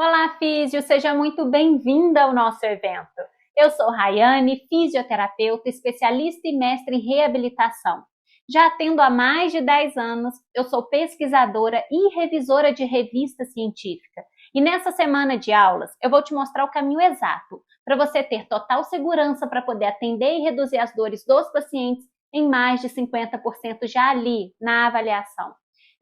Olá, físio! Seja muito bem-vinda ao nosso evento. Eu sou Rayane, fisioterapeuta, especialista e mestre em reabilitação. Já atendo há mais de 10 anos, eu sou pesquisadora e revisora de revista científica. E nessa semana de aulas, eu vou te mostrar o caminho exato para você ter total segurança para poder atender e reduzir as dores dos pacientes em mais de 50% já ali na avaliação.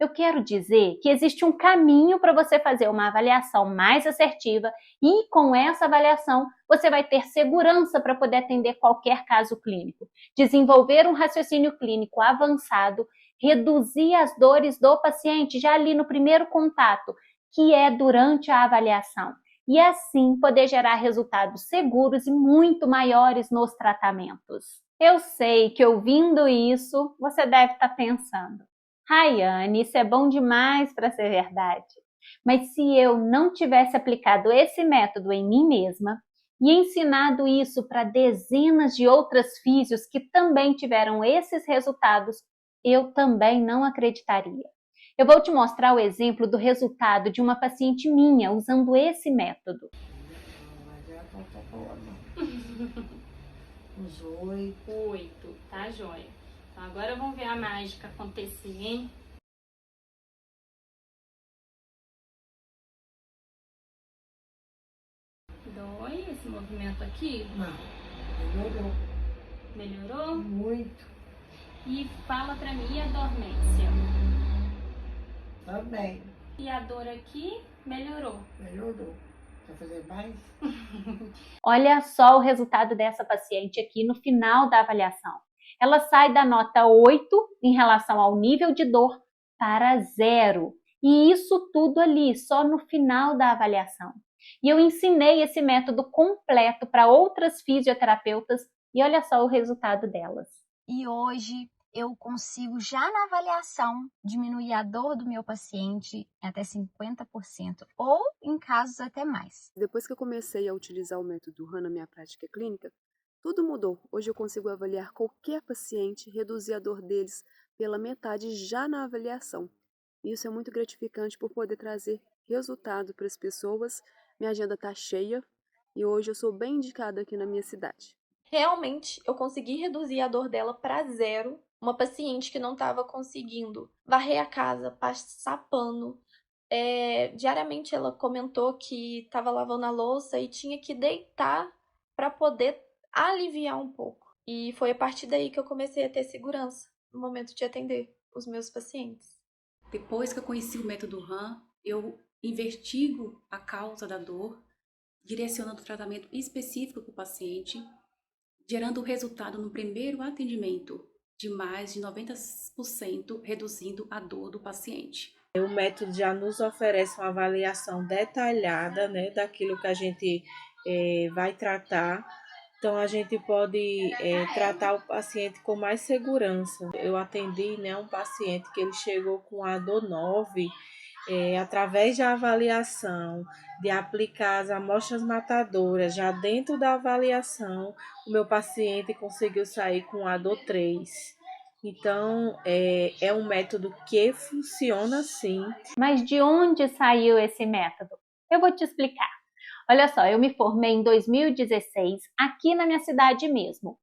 Eu quero dizer que existe um caminho para você fazer uma avaliação mais assertiva e com essa avaliação você vai ter segurança para poder atender qualquer caso clínico, desenvolver um raciocínio clínico avançado, reduzir as dores do paciente já ali no primeiro contato, que é durante a avaliação, e assim poder gerar resultados seguros e muito maiores nos tratamentos. Eu sei que ouvindo isso, você deve estar pensando: Rayane, isso é bom demais para ser verdade. Mas se eu não tivesse aplicado esse método em mim mesma e ensinado isso para dezenas de outras físios que também tiveram esses resultados, eu também não acreditaria. Eu vou te mostrar o exemplo do resultado de uma paciente minha usando esse método. Uns 8, tá joia? Então agora vamos ver a mágica acontecer, hein? Dói esse movimento aqui? Não, melhorou. Melhorou? Muito. E fala pra mim a dormência. Também. E a dor aqui melhorou. Melhorou. Quer fazer mais? Olha só o resultado dessa paciente aqui no final da avaliação. Ela sai da nota 8 em relação ao nível de dor para 0. E isso tudo ali, só no final da avaliação. E eu ensinei esse método completo para outras fisioterapeutas e olha só o resultado delas. E hoje eu consigo já na avaliação diminuir a dor do meu paciente em até 50% ou em casos até mais. Depois que eu comecei a utilizar o método RAN na minha prática clínica, tudo mudou. Hoje eu consigo avaliar qualquer paciente, reduzir a dor deles pela metade já na avaliação. Isso é muito gratificante por poder trazer resultado para as pessoas. Minha agenda está cheia e hoje eu sou bem indicada aqui na minha cidade. Realmente, eu consegui reduzir a dor dela para 0. Uma paciente que não estava conseguindo varrer a casa, passar pano. Diariamente ela comentou que estava lavando a louça e tinha que deitar para poder aliviar um pouco. E foi a partir daí que eu comecei a ter segurança no momento de atender os meus pacientes. Depois que eu conheci o método RAN, eu investigo a causa da dor, direcionando o tratamento específico para o paciente, gerando o resultado no primeiro atendimento de mais de 90%, reduzindo a dor do paciente. O método já nos oferece uma avaliação detalhada, né, daquilo que a gente vai tratar. Então, a gente pode tratar o paciente com mais segurança. Eu atendi, né, um paciente que ele chegou com a dor 9, através da avaliação, de aplicar as amostras matadoras, já dentro da avaliação, o meu paciente conseguiu sair com a dor 3. Então, é um método que funciona sim. Mas de onde saiu esse método? Eu vou te explicar. Olha só, eu me formei em 2016 aqui na minha cidade mesmo,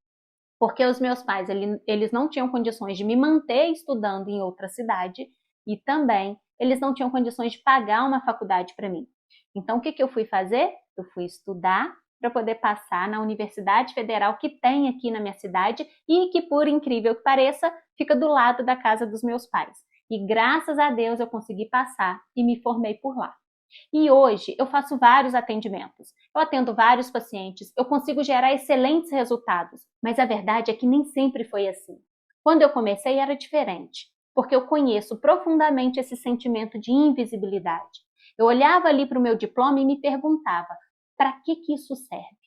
porque os meus pais eles não tinham condições de me manter estudando em outra cidade e também eles não tinham condições de pagar uma faculdade para mim. Então, o que eu fui fazer? Eu fui estudar para poder passar na Universidade Federal que tem aqui na minha cidade e que, por incrível que pareça, fica do lado da casa dos meus pais. E graças a Deus eu consegui passar e me formei por lá. E hoje eu faço vários atendimentos, eu atendo vários pacientes, eu consigo gerar excelentes resultados, mas a verdade é que nem sempre foi assim. Quando eu comecei era diferente, porque eu conheço profundamente esse sentimento de invisibilidade. Eu olhava ali para o meu diploma e me perguntava: para que isso serve?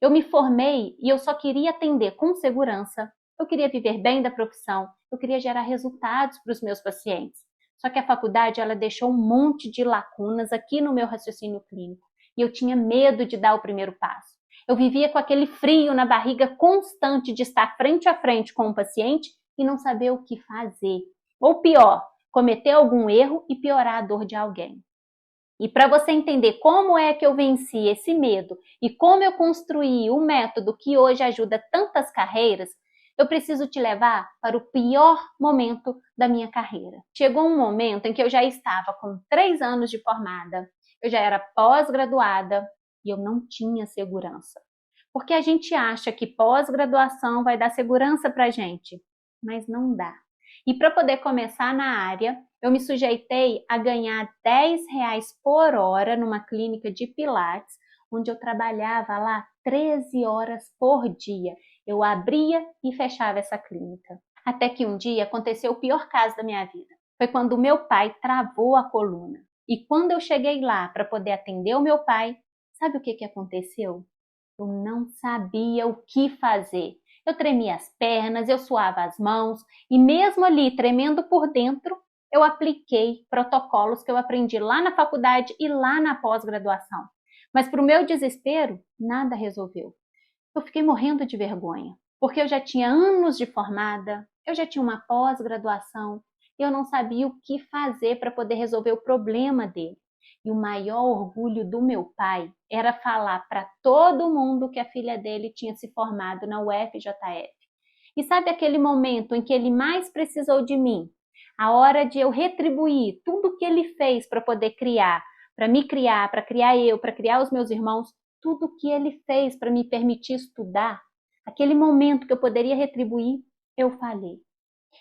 Eu me formei e eu só queria atender com segurança, eu queria viver bem da profissão, eu queria gerar resultados para os meus pacientes. Só que a faculdade ela deixou um monte de lacunas aqui no meu raciocínio clínico e eu tinha medo de dar o primeiro passo. Eu vivia com aquele frio na barriga constante de estar frente a frente com o paciente e não saber o que fazer. Ou pior, cometer algum erro e piorar a dor de alguém. E para você entender como é que eu venci esse medo e como eu construí o método que hoje ajuda tantas carreiras, eu preciso te levar para o pior momento da minha carreira. Chegou um momento em que eu já estava com 3 anos de formada, eu já era pós-graduada e eu não tinha segurança. Porque a gente acha que pós-graduação vai dar segurança para a gente, mas não dá. E para poder começar na área, eu me sujeitei a ganhar R$10 por hora numa clínica de Pilates, onde eu trabalhava lá 13 horas por dia. Eu abria e fechava essa clínica. Até que um dia aconteceu o pior caso da minha vida. Foi quando o meu pai travou a coluna. E quando eu cheguei lá para poder atender o meu pai, sabe o que aconteceu? Eu não sabia o que fazer. Eu tremia as pernas, eu suava as mãos e mesmo ali tremendo por dentro, eu apliquei protocolos que eu aprendi lá na faculdade e lá na pós-graduação. Mas para o meu desespero, nada resolveu. Eu fiquei morrendo de vergonha, porque eu já tinha anos de formada, eu já tinha uma pós-graduação e eu não sabia o que fazer para poder resolver o problema dele. E o maior orgulho do meu pai era falar para todo mundo que a filha dele tinha se formado na UFJF. E sabe aquele momento em que ele mais precisou de mim? A hora de eu retribuir tudo que ele fez para poder criar, para me criar, para criar eu, para criar os meus irmãos, tudo que ele fez para me permitir estudar, aquele momento que eu poderia retribuir, eu falhei.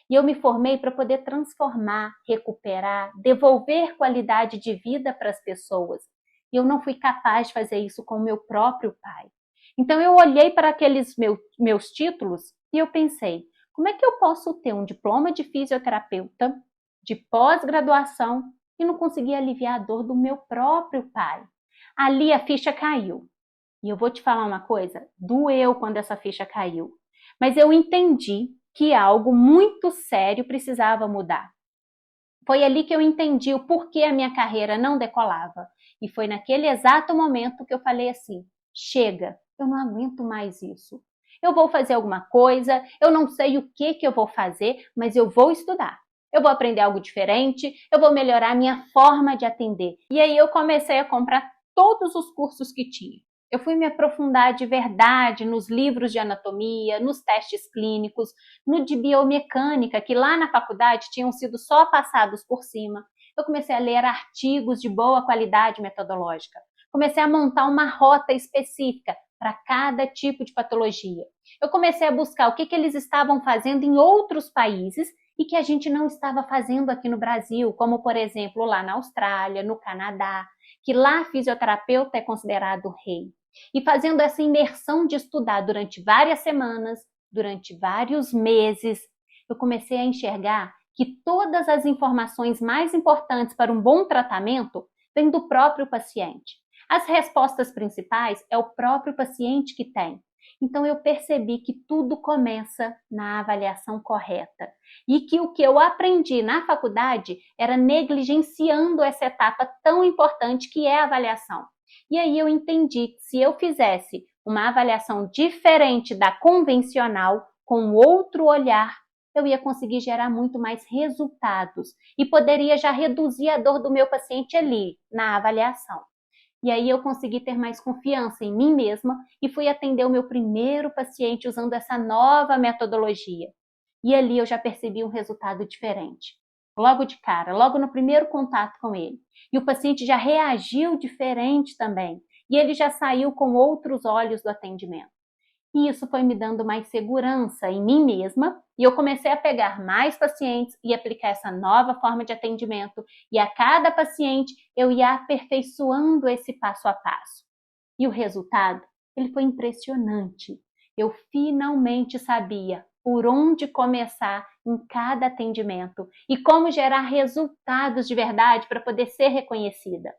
E eu me formei para poder transformar, recuperar, devolver qualidade de vida para as pessoas. E eu não fui capaz de fazer isso com o meu próprio pai. Então eu olhei para aqueles meus títulos e eu pensei, como é que eu posso ter um diploma de fisioterapeuta, de pós-graduação e não conseguir aliviar a dor do meu próprio pai? Ali a ficha caiu. E eu vou te falar uma coisa, doeu quando essa ficha caiu. Mas eu entendi que algo muito sério precisava mudar. Foi ali que eu entendi o porquê a minha carreira não decolava. E foi naquele exato momento que eu falei assim, chega, eu não aguento mais isso. Eu vou fazer alguma coisa, eu não sei o que eu vou fazer, mas eu vou estudar. Eu vou aprender algo diferente, eu vou melhorar a minha forma de atender. E aí eu comecei a comprar todos os cursos que tinha. Eu fui me aprofundar de verdade nos livros de anatomia, nos testes clínicos, no de biomecânica, que lá na faculdade tinham sido só passados por cima. Eu comecei a ler artigos de boa qualidade metodológica. Comecei a montar uma rota específica para cada tipo de patologia. Eu comecei a buscar o que eles estavam fazendo em outros países e que a gente não estava fazendo aqui no Brasil, como, por exemplo, lá na Austrália, no Canadá, que lá fisioterapeuta é considerado rei. E fazendo essa imersão de estudar durante várias semanas, durante vários meses, eu comecei a enxergar que todas as informações mais importantes para um bom tratamento vêm do próprio paciente. As respostas principais é o próprio paciente que tem. Então eu percebi que tudo começa na avaliação correta e que o que eu aprendi na faculdade era negligenciando essa etapa tão importante que é a avaliação. E aí eu entendi que se eu fizesse uma avaliação diferente da convencional, com outro olhar, eu ia conseguir gerar muito mais resultados e poderia já reduzir a dor do meu paciente ali, na avaliação. E aí eu consegui ter mais confiança em mim mesma e fui atender o meu primeiro paciente usando essa nova metodologia. E ali eu já percebi um resultado diferente. Logo de cara, logo no primeiro contato com ele. E o paciente já reagiu diferente também. E ele já saiu com outros olhos do atendimento. E isso foi me dando mais segurança em mim mesma e eu comecei a pegar mais pacientes e aplicar essa nova forma de atendimento e a cada paciente eu ia aperfeiçoando esse passo a passo. E o resultado, ele foi impressionante. Eu finalmente sabia por onde começar em cada atendimento e como gerar resultados de verdade para poder ser reconhecida.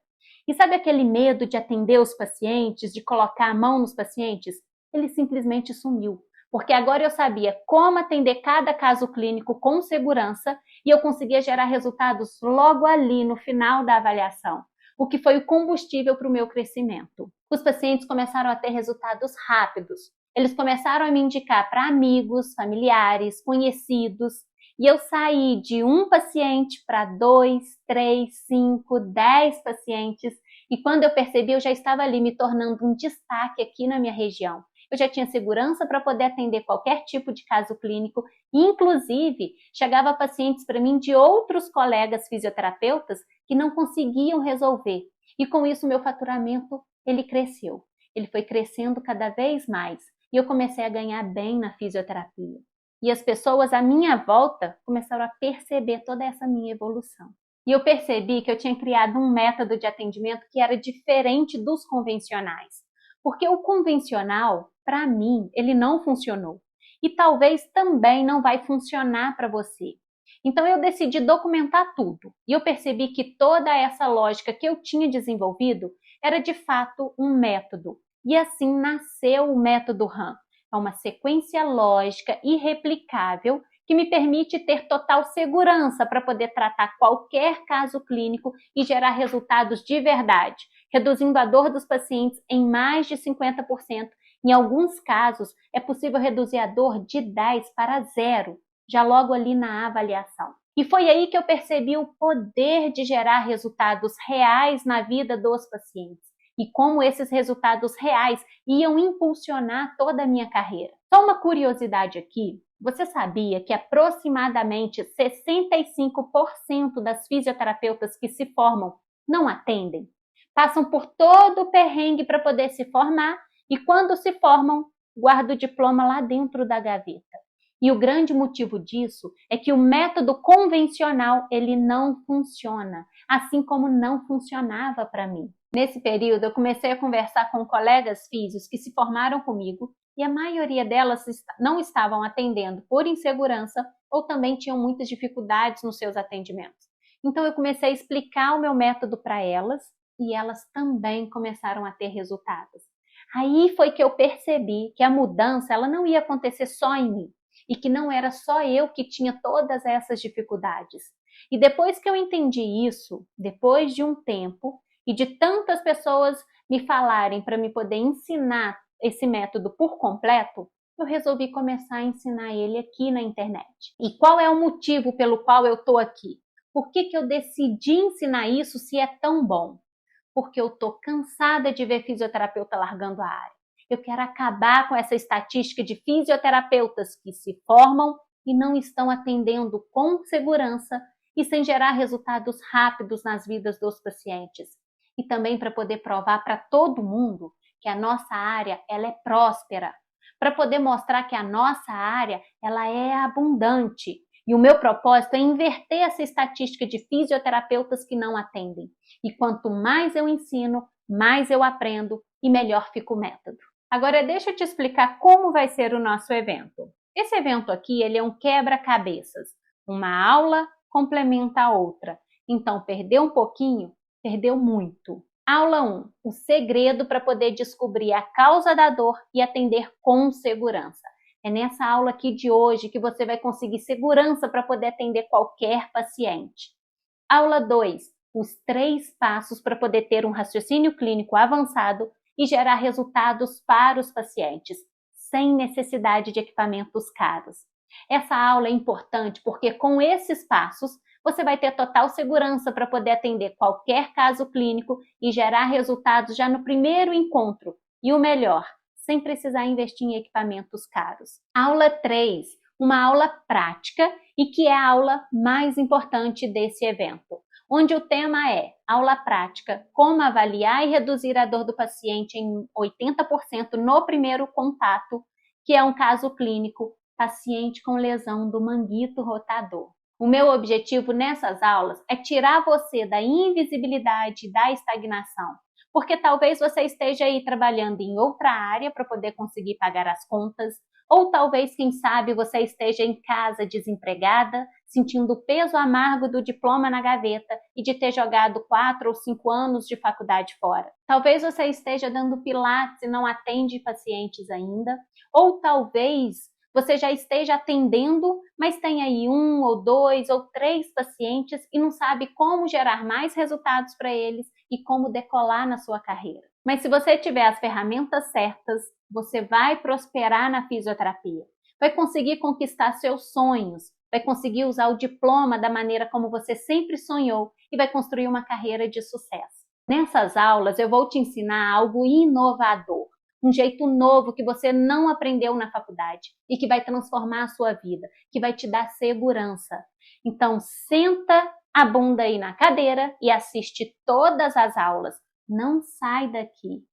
E sabe aquele medo de atender os pacientes, de colocar a mão nos pacientes? Ele simplesmente sumiu, porque agora eu sabia como atender cada caso clínico com segurança e eu conseguia gerar resultados logo ali no final da avaliação, o que foi o combustível para o meu crescimento. Os pacientes começaram a ter resultados rápidos, eles começaram a me indicar para amigos, familiares, conhecidos, e eu saí de um paciente para 2, 3, 5, 10 pacientes E quando eu percebi, eu já estava ali me tornando um destaque aqui na minha região. Eu já tinha segurança para poder atender qualquer tipo de caso clínico. Inclusive, chegava pacientes para mim de outros colegas fisioterapeutas que não conseguiam resolver. E com isso, meu faturamento, ele cresceu. Ele foi crescendo cada vez mais. E eu comecei a ganhar bem na fisioterapia. E as pessoas à minha volta começaram a perceber toda essa minha evolução. E eu percebi que eu tinha criado um método de atendimento que era diferente dos convencionais. Porque o convencional, para mim, ele não funcionou. E talvez também não vai funcionar para você. Então eu decidi documentar tudo. E eu percebi que toda essa lógica que eu tinha desenvolvido era de fato um método. E assim nasceu o método RAM. É uma sequência lógica e replicável que me permite ter total segurança para poder tratar qualquer caso clínico e gerar resultados de verdade, reduzindo a dor dos pacientes em mais de 50%. Em alguns casos, é possível reduzir a dor de 10 para 0, já logo ali na avaliação. E foi aí que eu percebi o poder de gerar resultados reais na vida dos pacientes e como esses resultados reais iam impulsionar toda a minha carreira. Só uma curiosidade aqui, você sabia que aproximadamente 65% das fisioterapeutas que se formam não atendem? Passam por todo o perrengue para poder se formar e quando se formam, guardam o diploma lá dentro da gaveta. E o grande motivo disso é que o método convencional ele não funciona, assim como não funcionava para mim. Nesse período, eu comecei a conversar com colegas físicos que se formaram comigo e a maioria delas não estavam atendendo por insegurança ou também tinham muitas dificuldades nos seus atendimentos. Então, eu comecei a explicar o meu método para elas e elas também começaram a ter resultados. Aí foi que eu percebi que a mudança ela não ia acontecer só em mim e que não era só eu que tinha todas essas dificuldades. E depois que eu entendi isso, depois de um tempo, e de tantas pessoas me falarem para me poder ensinar esse método por completo, eu resolvi começar a ensinar ele aqui na internet. E qual é o motivo pelo qual eu estou aqui? Por que eu decidi ensinar isso se é tão bom? Porque eu estou cansada de ver fisioterapeuta largando a área. Eu quero acabar com essa estatística de fisioterapeutas que se formam e não estão atendendo com segurança e sem gerar resultados rápidos nas vidas dos pacientes. E também para poder provar para todo mundo que a nossa área ela é próspera, para poder mostrar que a nossa área ela é abundante. E o meu propósito é inverter essa estatística de fisioterapeutas que não atendem. E quanto mais eu ensino, mais eu aprendo e melhor fica o método. Agora deixa eu te explicar como vai ser o nosso evento. Esse evento aqui ele é um quebra-cabeças. Uma aula complementa a outra. Então, perdeu um pouquinho? Perdeu muito. Aula 1. O segredo para poder descobrir a causa da dor e atender com segurança. É nessa aula aqui de hoje que você vai conseguir segurança para poder atender qualquer paciente. Aula 2. Os 3 passos para poder ter um raciocínio clínico avançado e gerar resultados para os pacientes, sem necessidade de equipamentos caros. Essa aula é importante porque com esses passos, você vai ter total segurança para poder atender qualquer caso clínico e gerar resultados já no primeiro encontro. E o melhor, sem precisar investir em equipamentos caros. Aula 3, uma aula prática e que é a aula mais importante desse evento, onde o tema é aula prática, como avaliar e reduzir a dor do paciente em 80% no primeiro contato, que é um caso clínico, paciente com lesão do manguito rotador. O meu objetivo nessas aulas é tirar você da invisibilidade e da estagnação, porque talvez você esteja aí trabalhando em outra área para poder conseguir pagar as contas, ou talvez, quem sabe, você esteja em casa desempregada, sentindo o peso amargo do diploma na gaveta e de ter jogado 4 ou 5 anos de faculdade fora. Talvez você esteja dando pilates e não atende pacientes ainda, ou talvez você já esteja atendendo, mas tem aí 1 ou 2 ou 3 pacientes e não sabe como gerar mais resultados para eles e como decolar na sua carreira. Mas se você tiver as ferramentas certas, você vai prosperar na fisioterapia, vai conseguir conquistar seus sonhos, vai conseguir usar o diploma da maneira como você sempre sonhou e vai construir uma carreira de sucesso. Nessas aulas eu vou te ensinar algo inovador, um jeito novo que você não aprendeu na faculdade e que vai transformar a sua vida, que vai te dar segurança. Então senta a bunda aí na cadeira e assiste todas as aulas. Não sai daqui.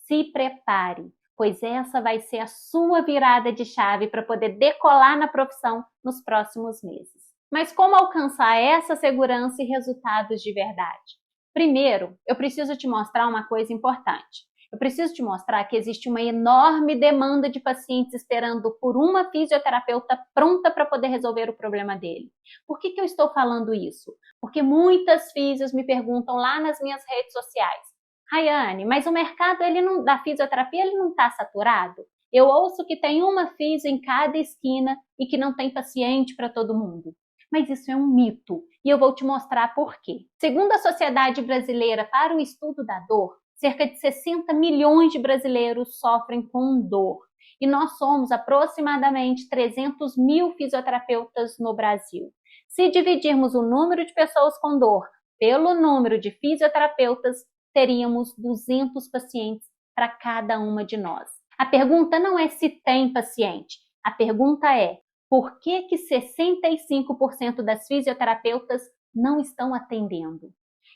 Se prepare, pois essa vai ser a sua virada de chave para poder decolar na profissão nos próximos meses. Mas como alcançar essa segurança e resultados de verdade? Primeiro, eu preciso te mostrar uma coisa importante. Eu preciso te mostrar que existe uma enorme demanda de pacientes esperando por uma fisioterapeuta pronta para poder resolver o problema dele. Por que eu estou falando isso? Porque muitas fisios me perguntam lá nas minhas redes sociais: Rayane, mas o mercado da fisioterapia ele não está saturado? Eu ouço que tem uma fisio em cada esquina e que não tem paciente para todo mundo. Mas isso é um mito e eu vou te mostrar por quê. Segundo a Sociedade Brasileira para o Estudo da Dor, cerca de 60 milhões de brasileiros sofrem com dor e nós somos aproximadamente 300 mil fisioterapeutas no Brasil. Se dividirmos o número de pessoas com dor pelo número de fisioterapeutas, teríamos 200 pacientes para cada uma de nós. A pergunta não é se tem paciente, a pergunta é: por que 65% das fisioterapeutas não estão atendendo?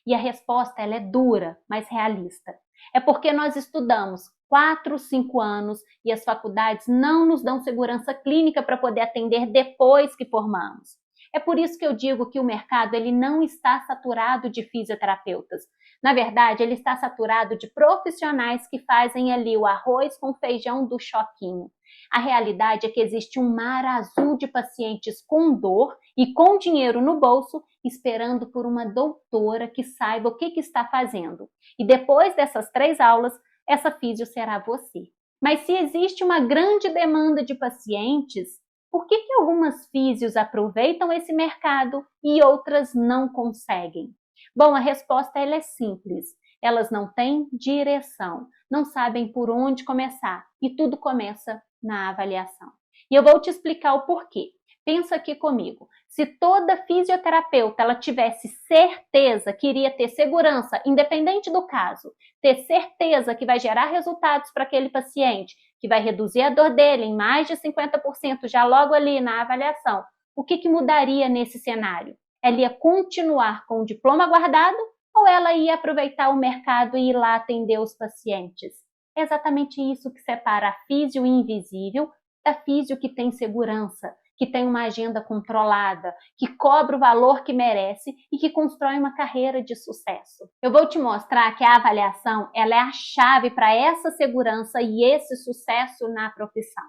E a resposta ela é dura, mas realista. É porque nós estudamos 4, 5 anos e as faculdades não nos dão segurança clínica para poder atender depois que formamos. É por isso que eu digo que o mercado ele não está saturado de fisioterapeutas. Na verdade, ele está saturado de profissionais que fazem ali o arroz com feijão do choquinho. A realidade é que existe um mar azul de pacientes com dor e com dinheiro no bolso, esperando por uma doutora que saiba o que está fazendo. E depois dessas 3 aulas, essa físio será você. Mas se existe uma grande demanda de pacientes, por que algumas físios aproveitam esse mercado e outras não conseguem? Bom, a resposta ela é simples. Elas não têm direção, não sabem por onde começar e tudo começa na avaliação. E eu vou te explicar o porquê. Pensa aqui comigo. Se toda fisioterapeuta ela tivesse certeza que iria ter segurança, independente do caso, ter certeza que vai gerar resultados para aquele paciente, que vai reduzir a dor dele em mais de 50% já logo ali na avaliação, o que mudaria nesse cenário? Ela ia continuar com o diploma guardado ou ela ia aproveitar o mercado e ir lá atender os pacientes? É exatamente isso que separa a físio invisível da físio que tem segurança, que tem uma agenda controlada, que cobra o valor que merece e que constrói uma carreira de sucesso. Eu vou te mostrar que a avaliação ela é a chave para essa segurança e esse sucesso na profissão.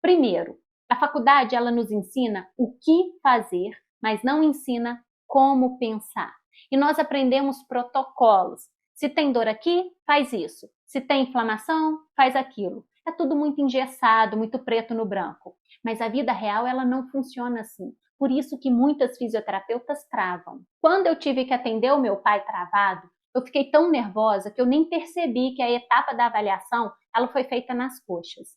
Primeiro, a faculdade ela nos ensina o que fazer, mas não ensina como pensar. E nós aprendemos protocolos. Se tem dor aqui, faz isso. Se tem inflamação, faz aquilo. É tudo muito engessado, muito preto no branco. Mas a vida real ela não funciona assim. Por isso que muitas fisioterapeutas travam. Quando eu tive que atender o meu pai travado, eu fiquei tão nervosa que eu nem percebi que a etapa da avaliação ela foi feita nas coxas.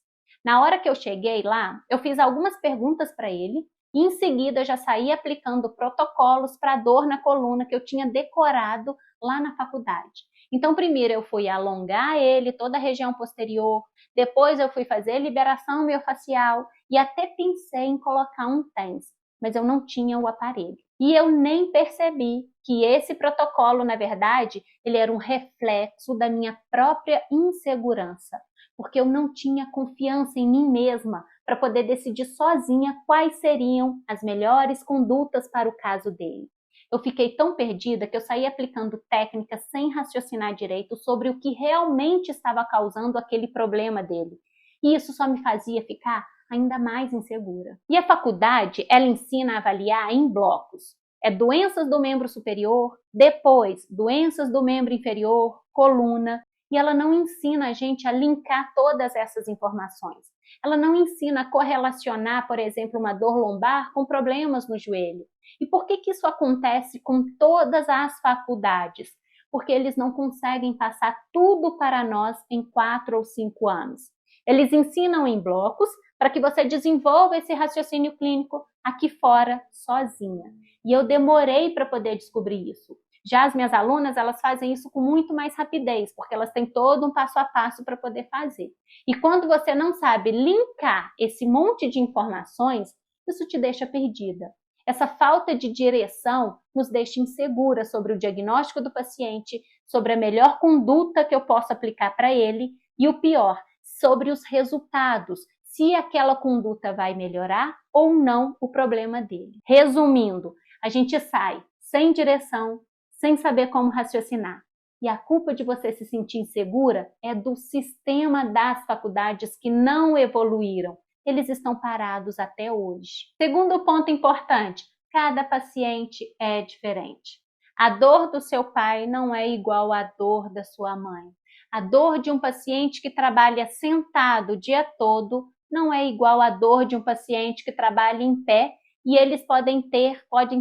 Na hora que eu cheguei lá, eu fiz algumas perguntas para ele e em seguida eu já saí aplicando protocolos para dor na coluna que eu tinha decorado lá na faculdade. Então primeiro eu fui alongar ele, toda a região posterior, depois eu fui fazer liberação miofascial e até pensei em colocar um TENS, mas eu não tinha o aparelho. E eu nem percebi que esse protocolo, na verdade, ele era um reflexo da minha própria insegurança, porque eu não tinha confiança em mim mesma para poder decidir sozinha quais seriam as melhores condutas para o caso dele. Eu fiquei tão perdida que eu saí aplicando técnicas sem raciocinar direito sobre o que realmente estava causando aquele problema dele. E isso só me fazia ficar ainda mais insegura. E a faculdade, ela ensina a avaliar em blocos. É doenças do membro superior, depois doenças do membro inferior, coluna, e ela não ensina a gente a linkar todas essas informações. Ela não ensina a correlacionar, por exemplo, uma dor lombar com problemas no joelho. E por que isso acontece com todas as faculdades? Porque eles não conseguem passar tudo para nós em 4 ou 5 anos. Eles ensinam em blocos para que você desenvolva esse raciocínio clínico aqui fora, sozinha. E eu demorei para poder descobrir isso. Já as minhas alunas, elas fazem isso com muito mais rapidez, porque elas têm todo um passo a passo para poder fazer. E quando você não sabe linkar esse monte de informações, isso te deixa perdida. Essa falta de direção nos deixa insegura sobre o diagnóstico do paciente, sobre a melhor conduta que eu posso aplicar para ele e o pior, sobre os resultados, se aquela conduta vai melhorar ou não o problema dele. Resumindo, a gente sai sem direção, sem saber como raciocinar. E a culpa de você se sentir insegura é do sistema das faculdades que não evoluíram. Eles estão parados até hoje. Segundo ponto importante, cada paciente é diferente. A dor do seu pai não é igual à dor da sua mãe. A dor de um paciente que trabalha sentado o dia todo não é igual à dor de um paciente que trabalha em pé e eles podem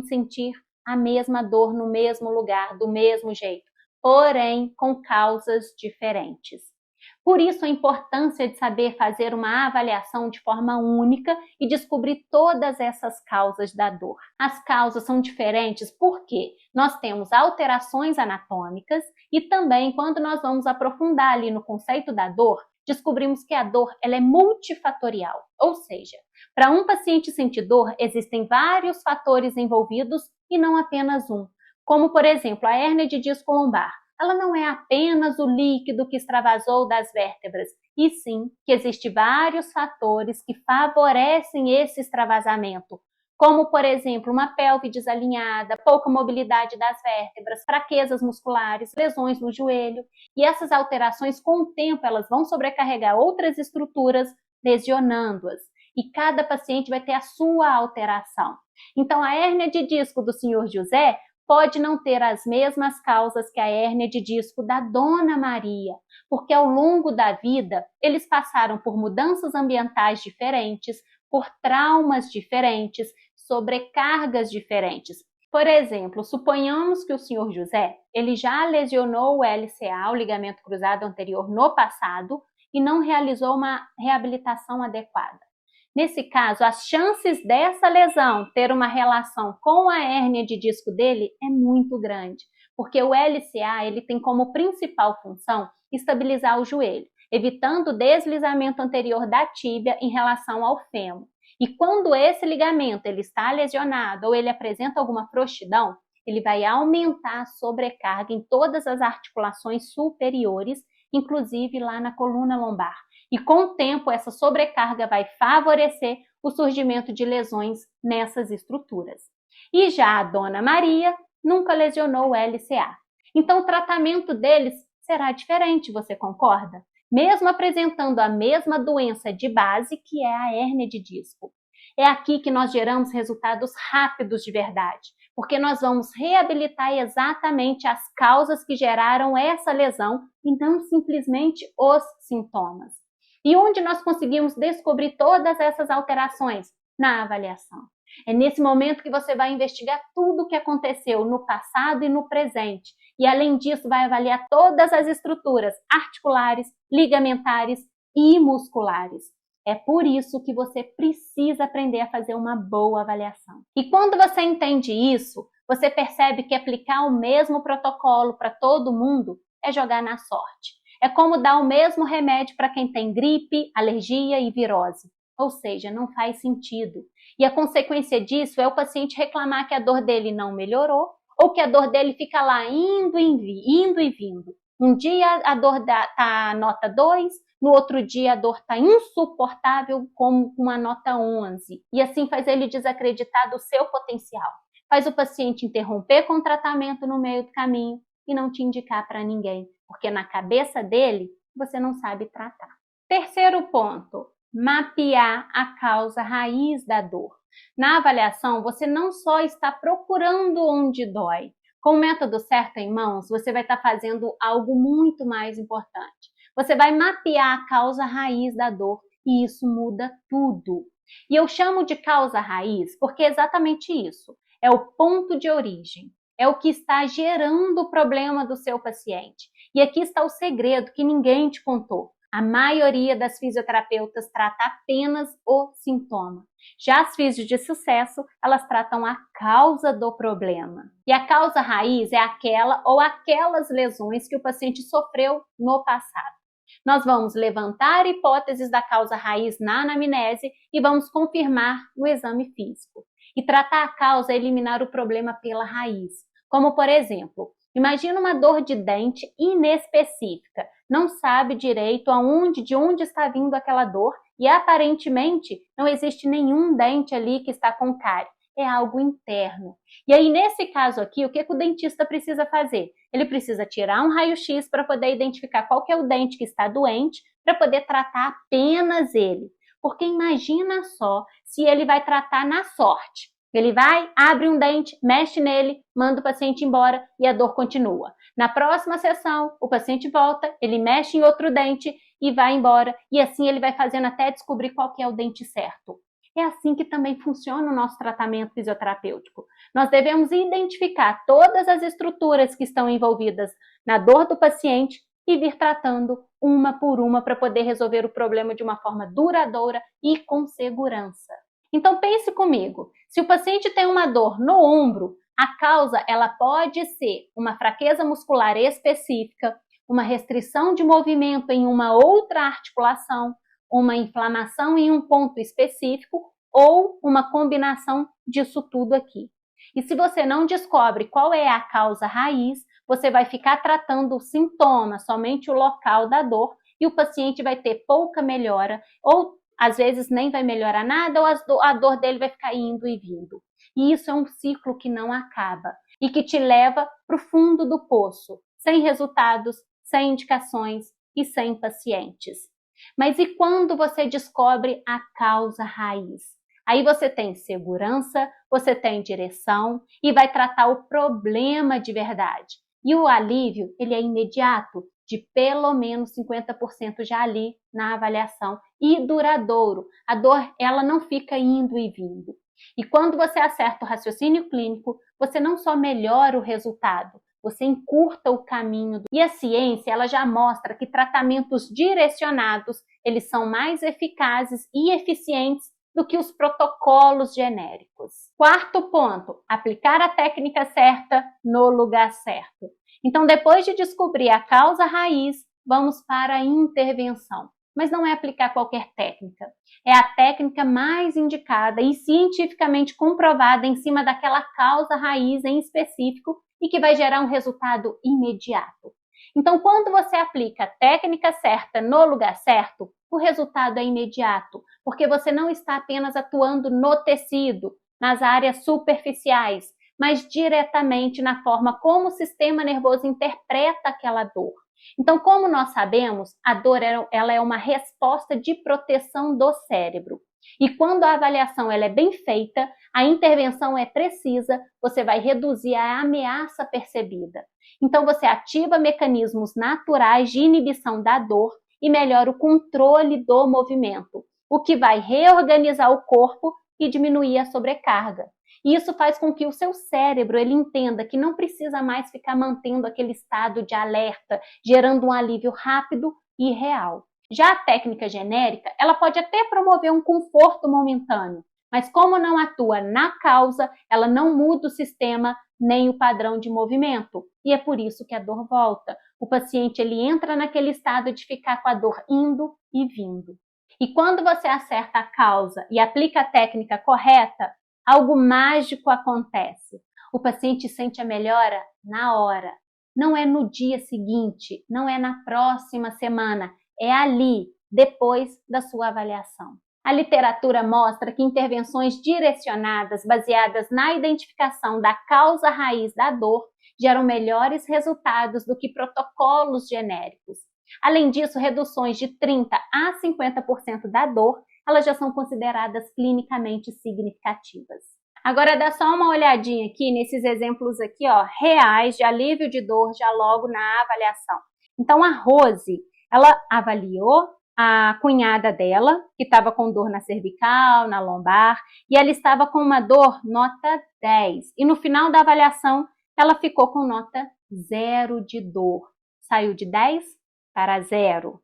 sentir a mesma dor no mesmo lugar, do mesmo jeito, porém com causas diferentes. Por isso a importância de saber fazer uma avaliação de forma única e descobrir todas essas causas da dor. As causas são diferentes porque nós temos alterações anatômicas e também quando nós vamos aprofundar ali no conceito da dor, descobrimos que a dor ela é multifatorial, ou seja, para um paciente sentir dor, existem vários fatores envolvidos e não apenas um, como por exemplo a hérnia de disco lombar. Ela não é apenas o líquido que extravasou das vértebras, e sim que existem vários fatores que favorecem esse extravasamento, como, por exemplo, uma pelve desalinhada, pouca mobilidade das vértebras, fraquezas musculares, lesões no joelho. E essas alterações, com o tempo, elas vão sobrecarregar outras estruturas, lesionando-as. E cada paciente vai ter a sua alteração. Então, a hérnia de disco do senhor José pode não ter as mesmas causas que a hérnia de disco da Dona Maria, porque ao longo da vida eles passaram por mudanças ambientais diferentes, por traumas diferentes, sobrecargas diferentes. Por exemplo, suponhamos que o senhor José ele já lesionou o LCA, o ligamento cruzado anterior, no passado e não realizou uma reabilitação adequada. Nesse caso, as chances dessa lesão ter uma relação com a hérnia de disco dele é muito grande, porque o LCA ele tem como principal função estabilizar o joelho, evitando o deslizamento anterior da tíbia em relação ao fêmur. E quando esse ligamento ele está lesionado ou ele apresenta alguma frouxidão, ele vai aumentar a sobrecarga em todas as articulações superiores, inclusive lá na coluna lombar. E com o tempo, essa sobrecarga vai favorecer o surgimento de lesões nessas estruturas. E já a Dona Maria nunca lesionou o LCA. Então, o tratamento deles será diferente, você concorda? Mesmo apresentando a mesma doença de base, que é a hérnia de disco. É aqui que nós geramos resultados rápidos de verdade, porque nós vamos reabilitar exatamente as causas que geraram essa lesão e não simplesmente os sintomas. E onde nós conseguimos descobrir todas essas alterações? Na avaliação. É nesse momento que você vai investigar tudo o que aconteceu no passado e no presente. E além disso, vai avaliar todas as estruturas articulares, ligamentares e musculares. É por isso que você precisa aprender a fazer uma boa avaliação. E quando você entende isso, você percebe que aplicar o mesmo protocolo para todo mundo é jogar na sorte. É como dar o mesmo remédio para quem tem gripe, alergia e virose. Ou seja, não faz sentido. E a consequência disso é o paciente reclamar que a dor dele não melhorou ou que a dor dele fica lá indo e vindo. Um dia a dor está nota 2, no outro dia a dor está insuportável como uma nota 11. E assim faz ele desacreditar do seu potencial. Faz o paciente interromper com o tratamento no meio do caminho e não te indicar para ninguém, porque na cabeça dele você não sabe tratar. Terceiro ponto, mapear a causa raiz da dor. Na avaliação, você não só está procurando onde dói. Com o método certo em mãos, você vai estar fazendo algo muito mais importante. Você vai mapear a causa raiz da dor e isso muda tudo. E eu chamo de causa raiz porque é exatamente isso. É o ponto de origem. É o que está gerando o problema do seu paciente. E aqui está o segredo que ninguém te contou. A maioria das fisioterapeutas trata apenas o sintoma. Já as fisios de sucesso, elas tratam a causa do problema. E a causa raiz é aquela ou aquelas lesões que o paciente sofreu no passado. Nós vamos levantar hipóteses da causa raiz na anamnese e vamos confirmar no exame físico. E tratar a causa é eliminar o problema pela raiz. Como, por exemplo, imagina uma dor de dente inespecífica. Não sabe direito de onde está vindo aquela dor e aparentemente não existe nenhum dente ali que está com cárie. É algo interno. E aí, nesse caso aqui, o que o dentista precisa fazer? Ele precisa tirar um raio-x para poder identificar qual que é o dente que está doente, para poder tratar apenas ele. Porque imagina só se ele vai tratar na sorte. Ele vai, abre um dente, mexe nele, manda o paciente embora e a dor continua. Na próxima sessão, o paciente volta, ele mexe em outro dente e vai embora. E assim ele vai fazendo até descobrir qual que é o dente certo. É assim que também funciona o nosso tratamento fisioterapêutico. Nós devemos identificar todas as estruturas que estão envolvidas na dor do paciente e vir tratando uma por uma para poder resolver o problema de uma forma duradoura e com segurança. Então pense comigo, se o paciente tem uma dor no ombro, a causa ela pode ser uma fraqueza muscular específica, uma restrição de movimento em uma outra articulação, uma inflamação em um ponto específico ou uma combinação disso tudo aqui. E se você não descobre qual é a causa raiz, você vai ficar tratando o sintoma, somente o local da dor, e o paciente vai ter pouca melhora, ou às vezes nem vai melhorar nada, ou a dor dele vai ficar indo e vindo. E isso é um ciclo que não acaba e que te leva para o fundo do poço, sem resultados, sem indicações e sem pacientes. Mas e quando você descobre a causa raiz? Aí você tem segurança, você tem direção e vai tratar o problema de verdade. E o alívio, ele é imediato, de pelo menos 50% já ali na avaliação e duradouro. A dor, ela não fica indo e vindo. E quando você acerta o raciocínio clínico, você não só melhora o resultado, você encurta o caminho. E a ciência, ela já mostra que tratamentos direcionados, eles são mais eficazes e eficientes do que os protocolos genéricos. Quarto ponto, aplicar a técnica certa no lugar certo. Então, depois de descobrir a causa raiz, vamos para a intervenção. Mas não é aplicar qualquer técnica. É a técnica mais indicada e cientificamente comprovada em cima daquela causa raiz em específico e que vai gerar um resultado imediato. Então, quando você aplica a técnica certa no lugar certo, o resultado é imediato, porque você não está apenas atuando no tecido, nas áreas superficiais, mas diretamente na forma como o sistema nervoso interpreta aquela dor. Então, como nós sabemos, a dor ela é uma resposta de proteção do cérebro. E quando a avaliação ela é bem feita, a intervenção é precisa, você vai reduzir a ameaça percebida. Então, você ativa mecanismos naturais de inibição da dor e melhora o controle do movimento, o que vai reorganizar o corpo e diminuir a sobrecarga. E isso faz com que o seu cérebro ele entenda que não precisa mais ficar mantendo aquele estado de alerta, gerando um alívio rápido e real. Já a técnica genérica, ela pode até promover um conforto momentâneo, mas como não atua na causa, ela não muda o sistema nem o padrão de movimento. E é por isso que a dor volta. O paciente ele entra naquele estado de ficar com a dor indo e vindo. E quando você acerta a causa e aplica a técnica correta, algo mágico acontece. O paciente sente a melhora na hora. Não é no dia seguinte, não é na próxima semana, é ali, depois da sua avaliação. A literatura mostra que intervenções direcionadas, baseadas na identificação da causa raiz da dor, geram melhores resultados do que protocolos genéricos. Além disso, reduções de 30% a 50% da dor, elas já são consideradas clinicamente significativas. Agora dá só uma olhadinha aqui nesses exemplos aqui, ó, reais de alívio de dor já logo na avaliação. Então a Rose, ela avaliou a cunhada dela, que estava com dor na cervical, na lombar, e ela estava com uma dor nota 10. E no final da avaliação, ela ficou com nota 0 de dor. Saiu de 10 para 0.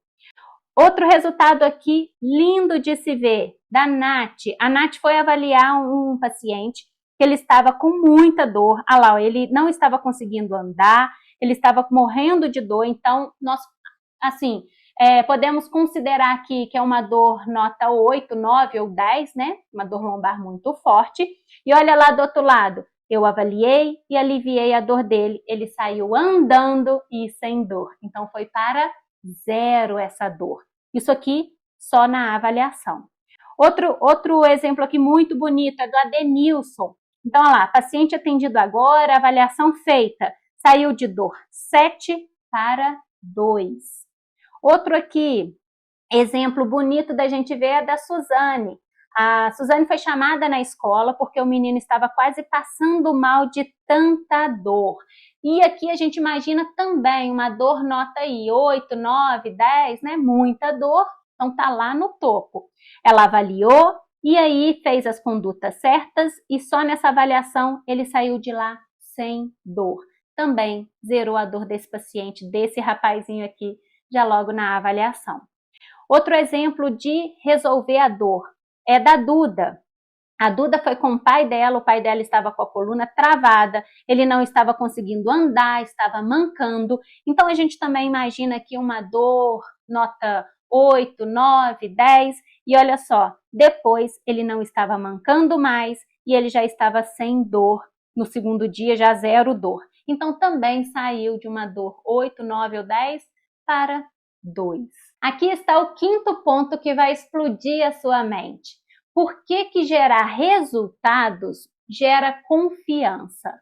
Outro resultado aqui, lindo de se ver, da Nath. A Nath foi avaliar um paciente que ele estava com muita dor. Ah lá, ele não estava conseguindo andar, ele estava morrendo de dor. Então, nós, assim, podemos considerar aqui que é uma dor nota 8, 9 ou 10, né? Uma dor lombar muito forte. E olha lá do outro lado, eu avaliei e aliviei a dor dele. Ele saiu andando e sem dor. Então, foi para 0 essa dor. Isso aqui só na avaliação. Outro exemplo aqui muito bonito é do Adenilson. Então, olha lá, paciente atendido agora, avaliação feita. Saiu de dor 7 para 2. Outro aqui, exemplo bonito da gente ver é da Suzane. A Suzane foi chamada na escola porque o menino estava quase passando mal de tanta dor. E aqui a gente imagina também uma dor nota aí, 8, 9, 10, né? Muita dor, então tá lá no topo. Ela avaliou e aí fez as condutas certas e só nessa avaliação ele saiu de lá sem dor. Também zerou a dor desse paciente, desse rapazinho aqui, já logo na avaliação. Outro exemplo de resolver a dor é da Duda. A Duda foi com o pai dela estava com a coluna travada, ele não estava conseguindo andar, estava mancando. Então a gente também imagina aqui uma dor, nota 8, 9, 10, e olha só, depois ele não estava mancando mais e ele já estava sem dor. No segundo dia já 0 dor. Então também saiu de uma dor 8, 9 ou 10 para 2. Aqui está o quinto ponto que vai explodir a sua mente. Por que gerar resultados gera confiança?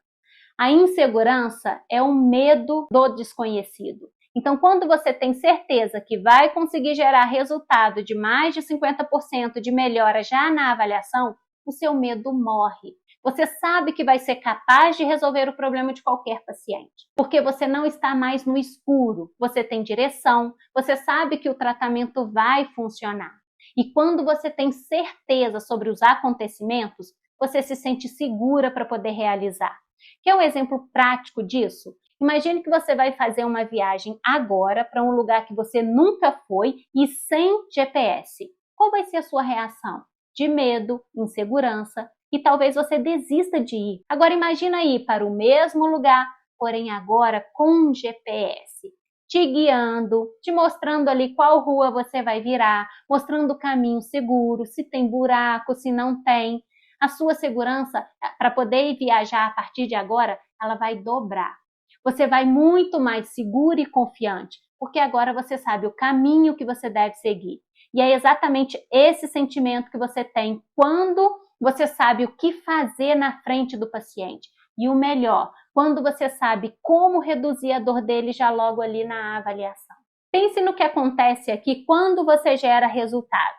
A insegurança é o medo do desconhecido. Então, quando você tem certeza que vai conseguir gerar resultado de mais de 50% de melhora já na avaliação, o seu medo morre. Você sabe que vai ser capaz de resolver o problema de qualquer paciente, porque você não está mais no escuro, você tem direção, você sabe que o tratamento vai funcionar. E quando você tem certeza sobre os acontecimentos, você se sente segura para poder realizar. Quer um exemplo prático disso? Imagine que você vai fazer uma viagem agora para um lugar que você nunca foi e sem GPS. Qual vai ser a sua reação? De medo, insegurança, e talvez você desista de ir. Agora imagina ir para o mesmo lugar, porém agora com GPS, te guiando, te mostrando ali qual rua você vai virar, mostrando o caminho seguro, se tem buraco, se não tem. A sua segurança para poder viajar a partir de agora, ela vai dobrar. Você vai muito mais seguro e confiante, porque agora você sabe o caminho que você deve seguir. E é exatamente esse sentimento que você tem quando você sabe o que fazer na frente do paciente. E o melhor, quando você sabe como reduzir a dor dele já logo ali na avaliação. Pense no que acontece aqui quando você gera resultado.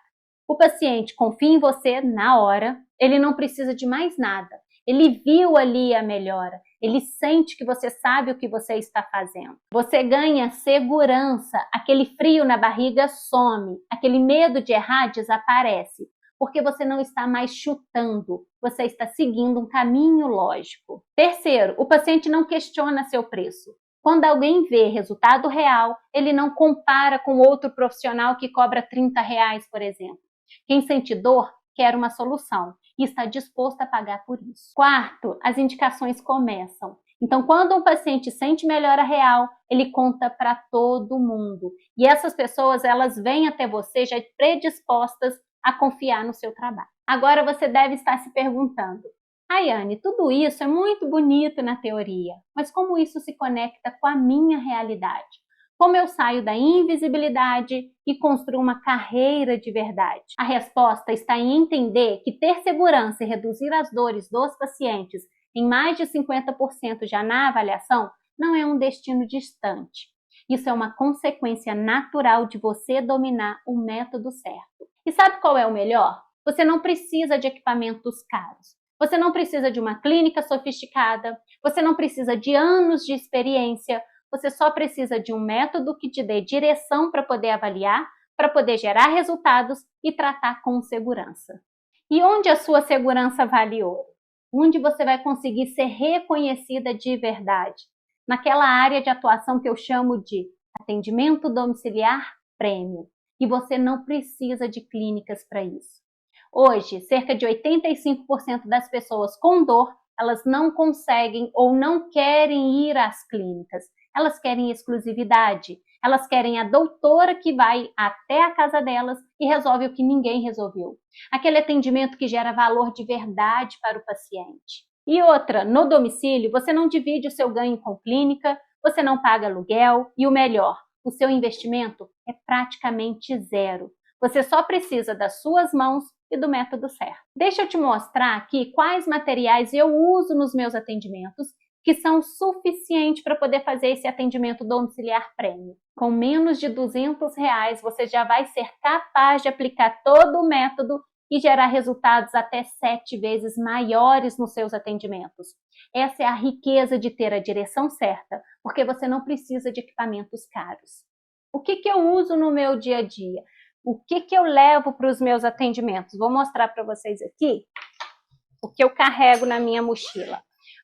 O paciente confia em você na hora, ele não precisa de mais nada. Ele viu ali a melhora, ele sente que você sabe o que você está fazendo. Você ganha segurança, aquele frio na barriga some, aquele medo de errar desaparece, porque você não está mais chutando, você está seguindo um caminho lógico. Terceiro, o paciente não questiona seu preço. Quando alguém vê resultado real, ele não compara com outro profissional que cobra R$30, por exemplo. Quem sente dor quer uma solução e está disposto a pagar por isso. Quarto, as indicações começam. Então, quando um paciente sente melhora real, ele conta para todo mundo. E essas pessoas, elas vêm até você já predispostas a confiar no seu trabalho. Agora você deve estar se perguntando, Rayane, tudo isso é muito bonito na teoria, mas como isso se conecta com a minha realidade? Como eu saio da invisibilidade e construo uma carreira de verdade? A resposta está em entender que ter segurança e reduzir as dores dos pacientes em mais de 50% já na avaliação não é um destino distante. Isso é uma consequência natural de você dominar o método certo. E sabe qual é o melhor? Você não precisa de equipamentos caros. Você não precisa de uma clínica sofisticada. Você não precisa de anos de experiência. Você só precisa de um método que te dê direção para poder avaliar, para poder gerar resultados e tratar com segurança. E onde a sua segurança vale ouro? Onde você vai conseguir ser reconhecida de verdade? Naquela área de atuação que eu chamo de atendimento domiciliar premium. e você não precisa de clínicas para isso. Hoje, cerca de 85% das pessoas com dor, elas não conseguem ou não querem ir às clínicas. Elas querem exclusividade. Elas querem a doutora que vai até a casa delas e resolve o que ninguém resolveu. Aquele atendimento que gera valor de verdade para o paciente. E outra, no domicílio, você não divide o seu ganho com clínica, você não paga aluguel e o melhor, o seu investimento é praticamente zero. Você só precisa das suas mãos e do método certo. Deixa eu te mostrar aqui quais materiais eu uso nos meus atendimentos que são suficientes para poder fazer esse atendimento domiciliar premium. Com menos de R$200, você já vai ser capaz de aplicar todo o método e gerar resultados até 7 vezes maiores nos seus atendimentos. Essa é a riqueza de ter a direção certa, porque você não precisa de equipamentos caros. O que eu uso no meu dia a dia? O que eu levo para os meus atendimentos? Vou mostrar para vocês aqui o que eu carrego na minha mochila.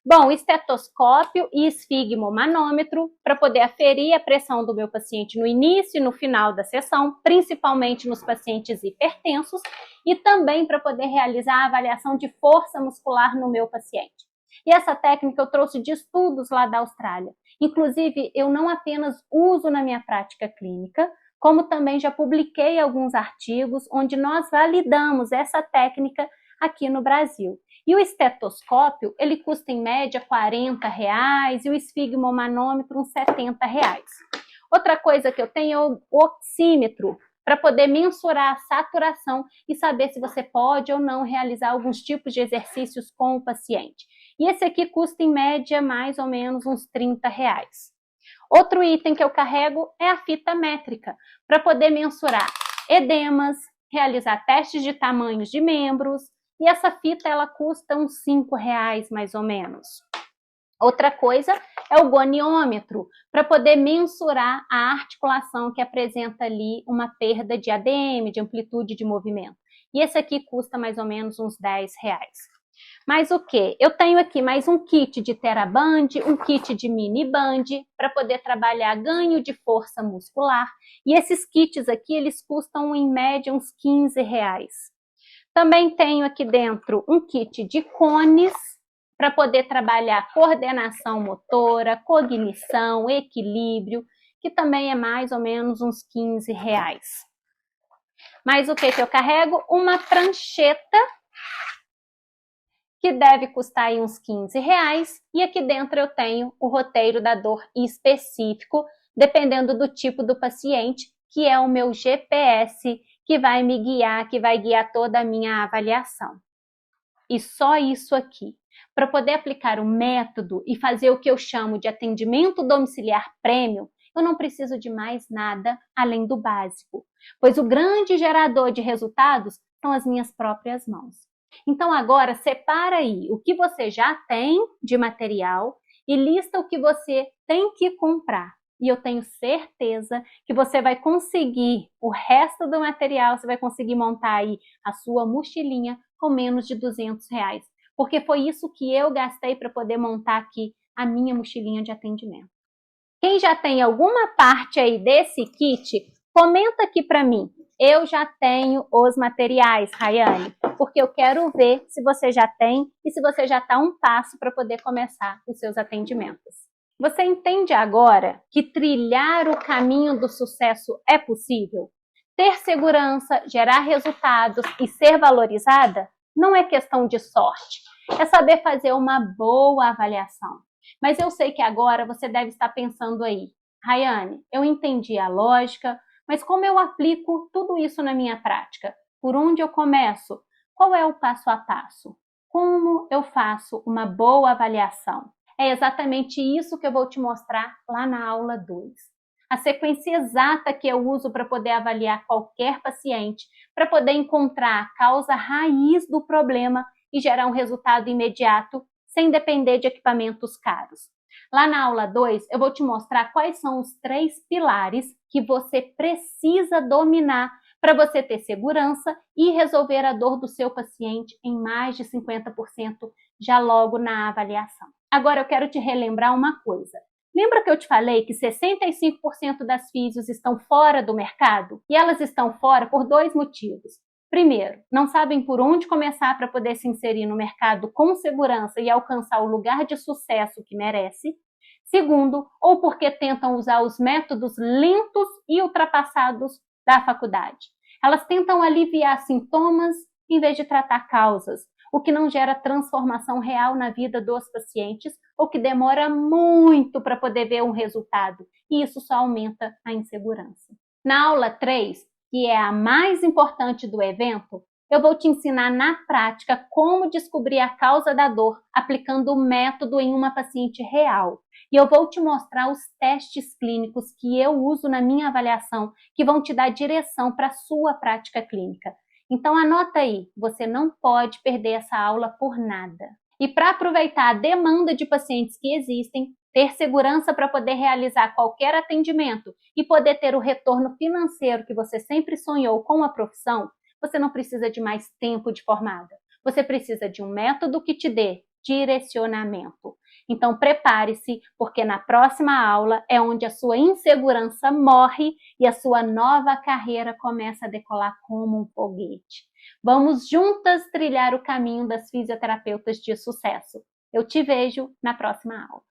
Bom, estetoscópio e esfigmomanômetro para poder aferir a pressão do meu paciente no início e no final da sessão, principalmente nos pacientes hipertensos, e também para poder realizar a avaliação de força muscular no meu paciente. E essa técnica eu trouxe de estudos lá da Austrália. Inclusive, eu não apenas uso na minha prática clínica, como também já publiquei alguns artigos onde nós validamos essa técnica aqui no Brasil. E o estetoscópio, ele custa em média R$40 e o esfigmomanômetro uns R$70. Outra coisa que eu tenho é o oxímetro, para poder mensurar a saturação e saber se você pode ou não realizar alguns tipos de exercícios com o paciente. E esse aqui custa em média mais ou menos uns R$30. Outro item que eu carrego é a fita métrica, para poder mensurar edemas, realizar testes de tamanhos de membros, e essa fita ela custa uns R$5 mais ou menos. Outra coisa é o goniômetro, para poder mensurar a articulação que apresenta ali uma perda de ADM, de amplitude de movimento. E esse aqui custa mais ou menos uns R$10. Mas o que? Eu tenho aqui mais um kit de Teraband, um kit de Miniband, para poder trabalhar ganho de força muscular. E esses kits aqui, eles custam em média uns R$15. Também tenho aqui dentro um kit de cones, para poder trabalhar coordenação motora, cognição, equilíbrio, que também é mais ou menos uns R$15. Mas o que eu carrego? Uma prancheta, que deve custar aí uns R$15, e aqui dentro eu tenho o roteiro da dor específico, dependendo do tipo do paciente, que é o meu GPS, que vai me guiar, que vai guiar toda a minha avaliação. E só isso aqui. Para poder aplicar o método e fazer o que eu chamo de atendimento domiciliar premium, eu não preciso de mais nada além do básico, pois o grande gerador de resultados são as minhas próprias mãos. Então agora separa aí o que você já tem de material e lista o que você tem que comprar. E eu tenho certeza que você vai conseguir o resto do material, você vai conseguir montar aí a sua mochilinha com menos de R$200. Porque foi isso que eu gastei para poder montar aqui a minha mochilinha de atendimento. Quem já tem alguma parte aí desse kit, comenta aqui para mim. Eu já tenho os materiais, Rayane, porque eu quero ver se você já tem e se você já está um passo para poder começar os seus atendimentos. Você entende agora que trilhar o caminho do sucesso é possível? Ter segurança, gerar resultados e ser valorizada não é questão de sorte. É saber fazer uma boa avaliação. Mas eu sei que agora você deve estar pensando aí, Rayane, eu entendi a lógica, mas como eu aplico tudo isso na minha prática? Por onde eu começo? Qual é o passo a passo? Como eu faço uma boa avaliação? É exatamente isso que eu vou te mostrar lá na aula 2. A sequência exata que eu uso para poder avaliar qualquer paciente, para poder encontrar a causa raiz do problema e gerar um resultado imediato, sem depender de equipamentos caros. Lá na aula 2, eu vou te mostrar quais são os 3 pilares que você precisa dominar para você ter segurança e resolver a dor do seu paciente em mais de 50% já logo na avaliação. Agora eu quero te relembrar uma coisa. Lembra que eu te falei que 65% das físios estão fora do mercado? E elas estão fora por 2 motivos. Primeiro, não sabem por onde começar para poder se inserir no mercado com segurança e alcançar o lugar de sucesso que merece. Segundo, ou porque tentam usar os métodos lentos e ultrapassados da faculdade. Elas tentam aliviar sintomas em vez de tratar causas, o que não gera transformação real na vida dos pacientes ou que demora muito para poder ver um resultado, e isso só aumenta a insegurança. Na aula 3, que é a mais importante do evento, eu vou te ensinar na prática como descobrir a causa da dor aplicando o método em uma paciente real. E eu vou te mostrar os testes clínicos que eu uso na minha avaliação, que vão te dar direção para a sua prática clínica. Então anota aí, você não pode perder essa aula por nada. E para aproveitar a demanda de pacientes que existem, ter segurança para poder realizar qualquer atendimento e poder ter o retorno financeiro que você sempre sonhou com a profissão, você não precisa de mais tempo de formada. Você precisa de um método que te dê direcionamento. Então prepare-se, porque na próxima aula é onde a sua insegurança morre e a sua nova carreira começa a decolar como um foguete. Vamos juntas trilhar o caminho das fisioterapeutas de sucesso. Eu te vejo na próxima aula.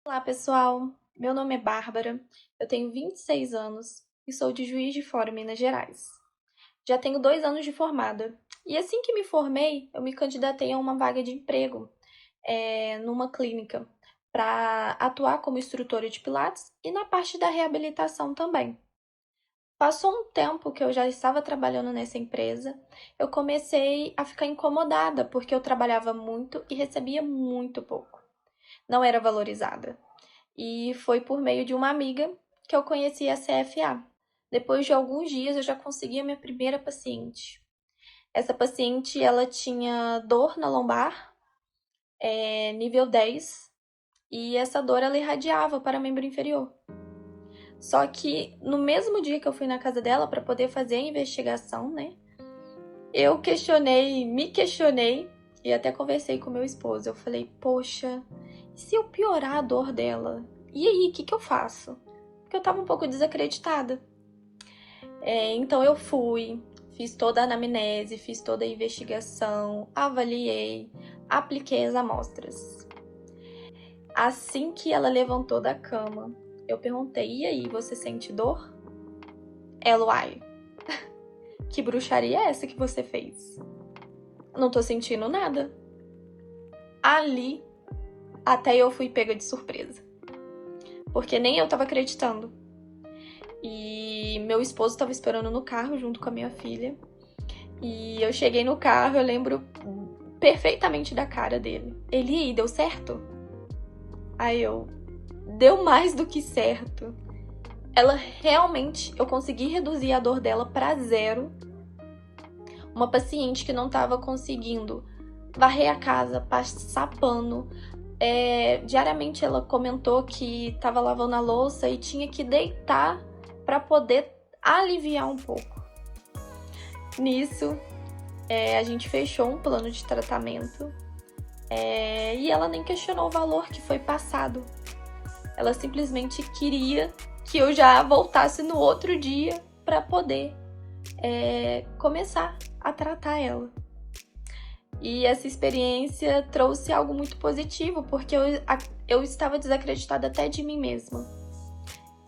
Olá, pessoal. Meu nome é Bárbara, eu tenho 26 anos e sou de Juiz de Fora, Minas Gerais. Já tenho 2 anos de formada e assim que me formei, eu me candidatei a uma vaga de emprego numa clínica para atuar como instrutora de Pilates e na parte da reabilitação também. Passou um tempo que eu já estava trabalhando nessa empresa, eu comecei a ficar incomodada porque eu trabalhava muito e recebia muito pouco. Não era valorizada. E foi por meio de uma amiga que eu conheci a CFA. Depois de alguns dias eu já consegui a minha primeira paciente. Essa paciente ela tinha dor na lombar, nível 10, e essa dor ela irradiava para o membro inferior. Só que no mesmo dia que eu fui na casa dela para poder fazer a investigação, eu me questionei e até conversei com meu esposo. Eu falei, poxa, e se eu piorar a dor dela? E aí, o que eu faço? Porque eu estava um pouco desacreditada. Então eu fiz toda a anamnese, fiz toda a investigação, avaliei, apliquei as amostras. Assim que ela levantou da cama, eu perguntei, e aí, você sente dor? Ela, uai, que bruxaria é essa que você fez? Não tô sentindo nada. Ali, até eu fui pega de surpresa. Porque nem eu tava acreditando. E meu esposo estava esperando no carro junto com a minha filha. E eu cheguei no carro, eu lembro perfeitamente da cara dele. Ele, deu certo? Aí deu mais do que certo. Ela realmente, eu consegui reduzir a dor dela para 0. Uma paciente que não estava conseguindo varrer a casa, passar pano. Diariamente ela comentou que estava lavando a louça e tinha que deitar para poder aliviar um pouco. Nisso, a gente fechou um plano de tratamento e ela nem questionou o valor que foi passado. Ela simplesmente queria que eu já voltasse no outro dia para poder começar a tratar ela. E essa experiência trouxe algo muito positivo, porque eu estava desacreditada até de mim mesma.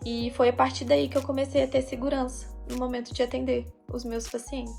E foi a partir daí que eu comecei a ter segurança no momento de atender os meus pacientes.